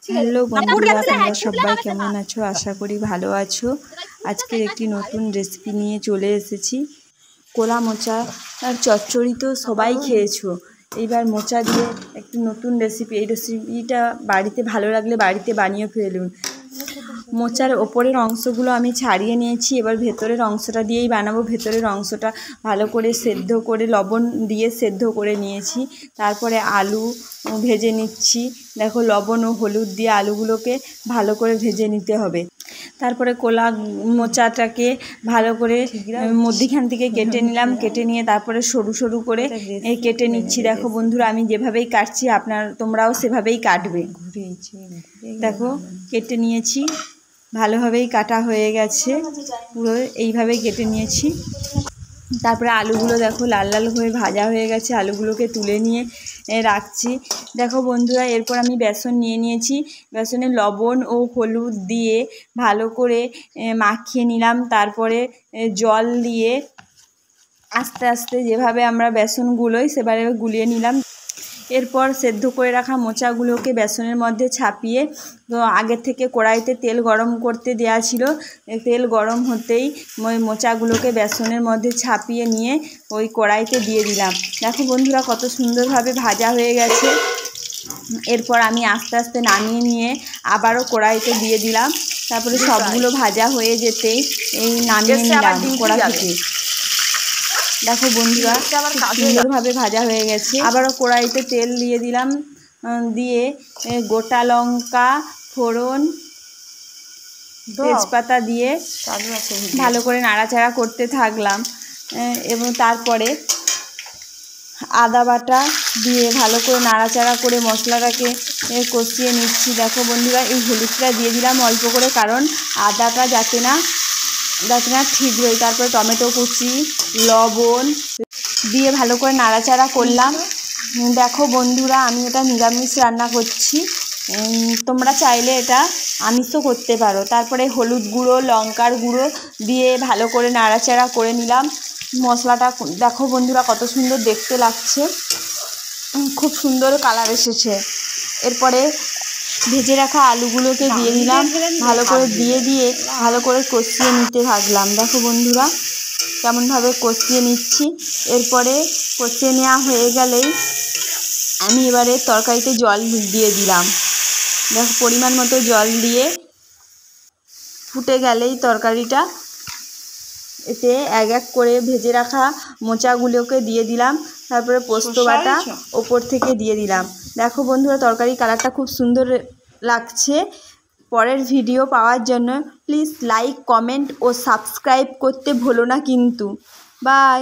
Hello বন্ধুরা, তোমরা সবাই কেমন আছো? আশা করি ভালো আছো। আজকের একটি নতুন রেসিপি নিয়ে চলে এসেছি। কলা মোচা আর চচ্চড়ি তো সবাই খেয়েছো, এইবার মোচা দিয়ে একটি নতুন রেসিপি। এই রেসিপিটা বাড়িতে ভালো লাগলে বাড়িতে বানিয়ে ফেলুন। মোচার ওপরের অংশগুলো আমি ছাড়িয়ে নিয়েছি, এবার ভেতরের অংশটা দিয়েই বানাবো। ভেতরের অংশটা ভালো করে সেদ্ধ করে লবণ দিয়ে সেদ্ধ করে নিয়েছি। তারপরে আলু ভেজে নিচ্ছি। দেখো, লবণ ও হলুদ দিয়ে আলুগুলোকে ভালো করে ভেজে নিতে হবে। তারপরে কলা মোচাটাকে ভালো করে মধ্যিখান থেকে কেটে নিলাম। কেটে নিয়ে তারপরে সরু সরু করে কেটে নিচ্ছি। দেখো বন্ধুরা, আমি যেভাবেই কাটছি তোমরাও সেভাবেই কাটবে। দেখো, কেটে নিয়েছি, ভালোভাবেই কাটা হয়ে গেছে, পুরো এইভাবেই কেটে নিয়েছি। তারপরে আলুগুলো দেখো লাল লাল হয়ে ভাজা হয়ে গেছে, আলুগুলোকে তুলে নিয়ে রাখছি। দেখো বন্ধুরা, এরপর আমি বেসন নিয়ে নিয়েছি। বেসনে লবণ ও হলুদ দিয়ে ভালো করে মাখিয়ে নিলাম। তারপরে জল দিয়ে আস্তে আস্তে যেভাবে আমরা বেসন গুলোই সেভাবে গুলিয়ে নিলাম। এরপর সেদ্ধ করে রাখা মোচাগুলোকে বেসনের মধ্যে ছাপিয়ে আগের থেকে কড়াইতে তেল গরম করতে দেওয়া ছিল। তেল গরম হতেই ওই মোচাগুলোকে বেসনের মধ্যে ছাপিয়ে নিয়ে ওই কড়াইতে দিয়ে দিলাম। দেখো বন্ধুরা, কত সুন্দরভাবে ভাজা হয়ে গেছে। এরপর আমি আস্তে আস্তে নামিয়ে নিয়ে আবারও কড়াইতে দিয়ে দিলাম। তারপরে সবগুলো ভাজা হয়ে যেতেই নামিয়ে নিলাম কড়া থেকে। দেখো বন্ধুরা, সুন্দরভাবে ভাজা হয়ে গেছে। আবারও কড়াইতে তেল দিয়ে দিলাম, দিয়ে গোটা লঙ্কা, ফোড়ন, তেজপাতা দিয়ে ভালো করে নাড়াচাড়া করতে থাকলাম। এবং তারপরে আদা বাটা দিয়ে ভালো করে নাড়াচাড়া করে মশলাটাকে কষিয়ে নিচ্ছি। দেখো বন্ধুরা, এই হলুদটা দিয়ে দিলাম অল্প করে, কারণ আদাটা যাতে না ঠিক হয়। তারপরে টমেটো কুচি, লবণ দিয়ে ভালো করে নাড়াচাড়া করলাম। দেখো বন্ধুরা, আমি এটা নিরামিষ রান্না করছি, তোমরা চাইলে এটা আমিষও করতে পারো। তারপরে হলুদ গুঁড়ো, লঙ্কার গুঁড়ো দিয়ে ভালো করে নাড়াচাড়া করে নিলাম। মশলাটা দেখো বন্ধুরা, কত সুন্দর দেখতে লাগছে, খুব সুন্দর কালার এসেছে। এরপরে ভেজে রাখা আলুগুলোকে দিয়ে দিলাম, ভালো করে দিয়ে ভালো করে কষিয়ে নিতে থাকলাম। দেখো বন্ধুরা, কেমনভাবে কষিয়ে নিচ্ছি। এরপরে কষিয়ে নেওয়া হয়ে গেলেই আমি এবারে তরকারিতে জল দিয়ে দিলাম। দেখো, পরিমাণ মতো জল দিয়ে ফুটে গেলেই তরকারিটা এতে এক এক করে ভেজে রাখা মোচাগুলোকে দিয়ে দিলাম। তারপরে পোস্ত বাটা ওপর থেকে দিয়ে দিলাম। দেখো বন্ধুরা, তরকারি কালারটা খুব সুন্দর লাগছে। পরের ভিডিও পাওয়ার জন্য প্লিজ লাইক, কমেন্ট ও সাবস্ক্রাইব করতে ভুলো না কিন্তু। বাই।